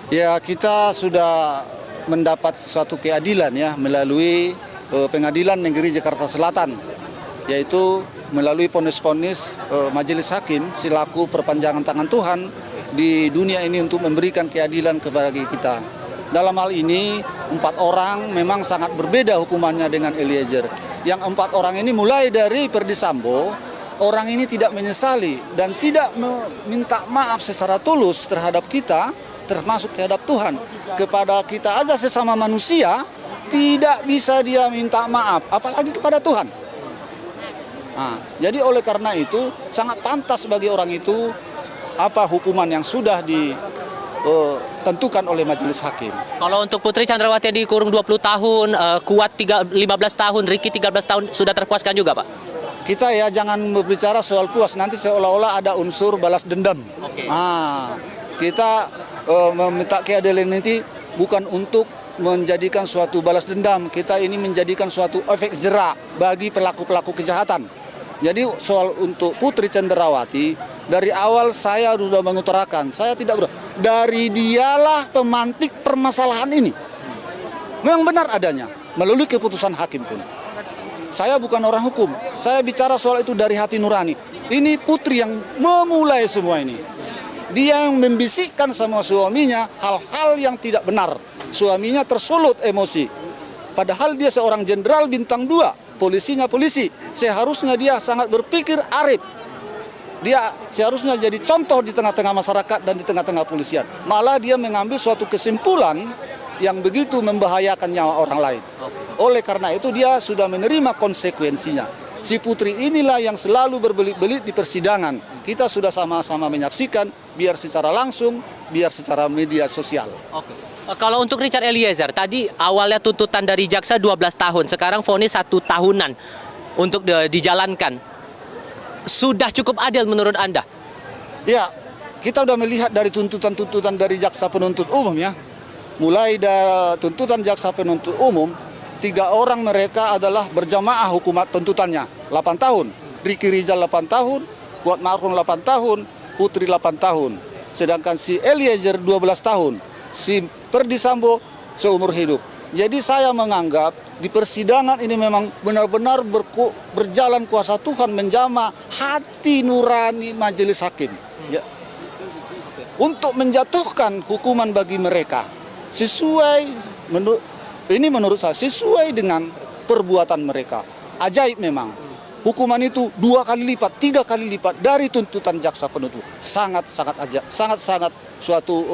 Ya, kita sudah mendapat suatu keadilan ya melalui Pengadilan Negeri Jakarta Selatan, yaitu melalui vonis-vonis Majelis Hakim selaku perpanjangan tangan Tuhan di dunia ini untuk memberikan keadilan kepada kita. Dalam hal ini 4 orang memang sangat berbeda hukumannya dengan Eliezer. Yang 4 orang ini mulai dari Ferdy Sambo, orang ini tidak menyesali dan tidak meminta maaf secara tulus terhadap kita, termasuk terhadap Tuhan. Kepada kita aja sesama manusia, tidak bisa dia minta maaf, apalagi kepada Tuhan. Nah, jadi oleh karena itu, sangat pantas bagi orang itu apa hukuman yang sudah ditentukan oleh majelis hakim. Kalau untuk Putri Chandrawati dikurung 20 tahun, Kuat 15 tahun, Ricky 13 tahun, sudah terpuaskan juga, Pak? Kita ya jangan berbicara soal puas, nanti seolah-olah ada unsur balas dendam. Oke. Nah, kita meminta keadilan ini bukan untuk menjadikan suatu balas dendam, kita ini menjadikan suatu efek jerak bagi pelaku-pelaku kejahatan. Jadi soal untuk Putri Chandrawati, dari awal saya sudah mengutarakan, saya tidak dari dialah pemantik permasalahan ini. Memang benar adanya, melalui keputusan hakim pun. Saya bukan orang hukum, saya bicara soal itu dari hati nurani. Ini Putri yang memulai semua ini. Dia yang membisikkan sama suaminya hal-hal yang tidak benar. Suaminya tersulut emosi. Padahal dia seorang jenderal bintang 2. Polisinya polisi, seharusnya dia sangat berpikir arif. Dia seharusnya jadi contoh di tengah-tengah masyarakat dan di tengah-tengah polisian. Malah dia mengambil suatu kesimpulan yang begitu membahayakan nyawa orang lain. Oleh karena itu dia sudah menerima konsekuensinya. Si Putri inilah yang selalu berbelit-belit di persidangan. Kita sudah sama-sama menyaksikan, biar secara langsung, biar secara media sosial. Oke. Kalau untuk Richard Eliezer, tadi awalnya tuntutan dari jaksa 12 tahun, sekarang vonis 1 tahunan untuk dijalankan. Sudah cukup adil menurut Anda? Ya, kita sudah melihat dari tuntutan-tuntutan dari jaksa penuntut umum ya. Mulai dari tuntutan jaksa penuntut umum, 3 orang mereka adalah berjamaah hukuman tuntutannya, 8 tahun. Ricky Rizal 8 tahun, Kuat Ma'ruf 8 tahun, Putri 8 tahun. Sedangkan si Eliezer 12 tahun, si Ferdy Sambo seumur hidup. Jadi saya menganggap di persidangan ini memang benar-benar berjalan kuasa Tuhan menjamah hati nurani majelis hakim. Ya. Untuk menjatuhkan hukuman bagi mereka sesuai menurut saya sesuai dengan perbuatan mereka. Ajaib memang. Hukuman itu 2 kali lipat, 3 kali lipat dari tuntutan jaksa penuntut. Sangat-sangat ajaib, sangat-sangat suatu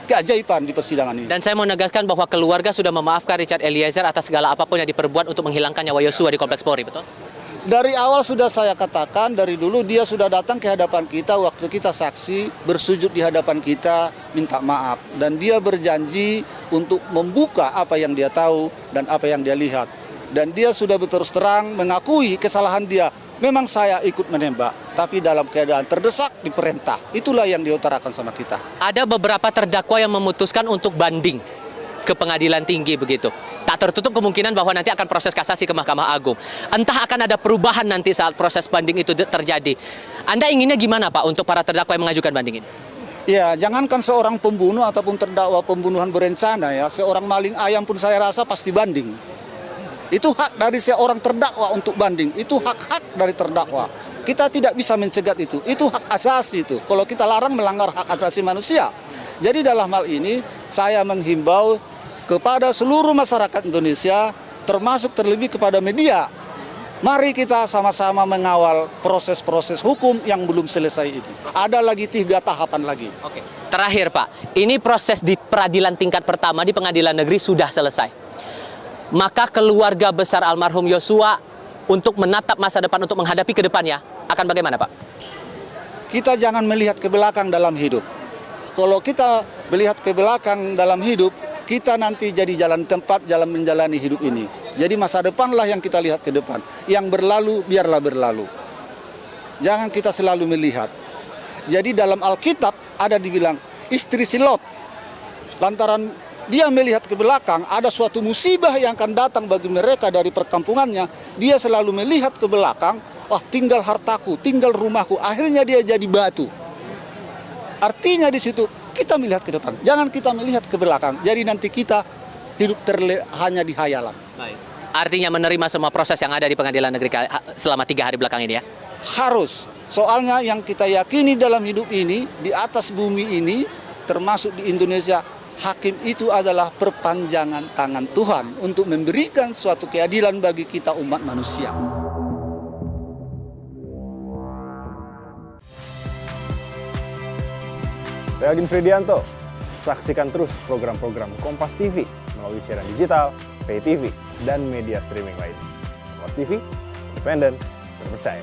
keajaiban di persidangan ini. Dan saya mau menegaskan bahwa keluarga sudah memaafkan Richard Eliezer atas segala apapun yang diperbuat untuk menghilangkan nyawa Yosua di Kompleks Polri, betul? Dari awal sudah saya katakan, dari dulu dia sudah datang ke hadapan kita waktu kita saksi, bersujud di hadapan kita, minta maaf. Dan dia berjanji untuk membuka apa yang dia tahu dan apa yang dia lihat. Dan dia sudah berterus terang mengakui kesalahan dia. Memang saya ikut menembak, tapi dalam keadaan terdesak diperintah. Itulah yang diutarakan sama kita. Ada beberapa terdakwa yang memutuskan untuk banding ke pengadilan tinggi begitu. Tak tertutup kemungkinan bahwa nanti akan proses kasasi ke Mahkamah Agung. Entah akan ada perubahan nanti saat proses banding itu terjadi. Anda inginnya gimana Pak untuk para terdakwa yang mengajukan banding ini? Ya, jangankan seorang pembunuh ataupun terdakwa pembunuhan berencana ya, seorang maling ayam pun saya rasa pasti banding. Itu hak dari seorang terdakwa untuk banding, itu hak-hak dari terdakwa. Kita tidak bisa mencegat itu hak asasi itu. Kalau kita larang melanggar hak asasi manusia. Jadi dalam hal ini saya menghimbau kepada seluruh masyarakat Indonesia, termasuk terlebih kepada media. Mari kita sama-sama mengawal proses-proses hukum yang belum selesai ini. Ada lagi 3 tahapan lagi. Oke. Terakhir Pak, ini proses di peradilan tingkat pertama di pengadilan negeri sudah selesai. Maka keluarga besar almarhum Yosua untuk menatap masa depan, untuk menghadapi ke depannya, akan bagaimana Pak? Kita jangan melihat ke belakang dalam hidup. Kalau kita melihat ke belakang dalam hidup, kita nanti jadi jalan tempat jalan menjalani hidup ini. Jadi masa depanlah yang kita lihat ke depan. Yang berlalu, biarlah berlalu. Jangan kita selalu melihat. Jadi dalam Alkitab ada dibilang, istri si Lot. Lantaran dia melihat ke belakang, ada suatu musibah yang akan datang bagi mereka dari perkampungannya. Dia selalu melihat ke belakang, tinggal hartaku, tinggal rumahku. Akhirnya dia jadi batu. Artinya di situ kita melihat ke depan, jangan kita melihat ke belakang. Jadi nanti kita hidup hanya di hayalan. Baik. Artinya menerima semua proses yang ada di pengadilan negeri selama 3 hari belakang ini ya? Harus. Soalnya yang kita yakini dalam hidup ini, di atas bumi ini, termasuk di Indonesia, hakim itu adalah perpanjangan tangan Tuhan untuk memberikan suatu keadilan bagi kita umat manusia. Saya Agin Fridianto. Saksikan terus program-program Kompas TV melalui siaran digital, pay TV, dan media streaming lain. Kompas TV, independen, terpercaya.